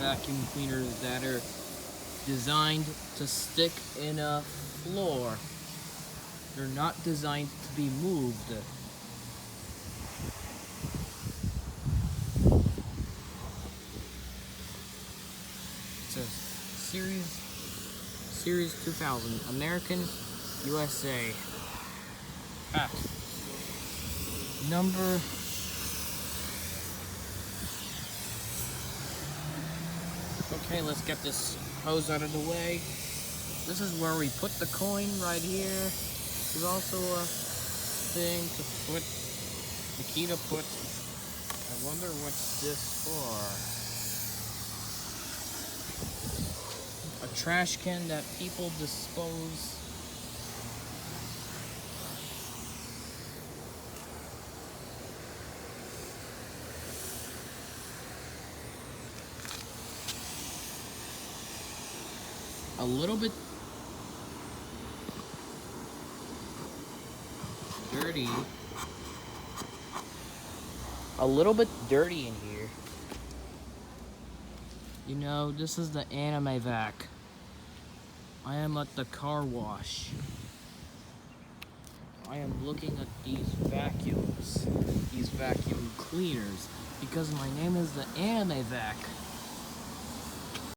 vacuum cleaners that are designed to stick in a floor. They're not designed to be moved. It says Series 2000, American, USA. Number Okay, let's get this hose out of the way. This is where we put the coin right here. There's also a thing to put, the key to put. I wonder what's this for. A trash can that people dispose. A little bit dirty. A little bit dirty in here. You know, this is the anime vac. I am at the car wash. I am looking at these vacuums, these vacuum cleaners, because my name is the anime vac.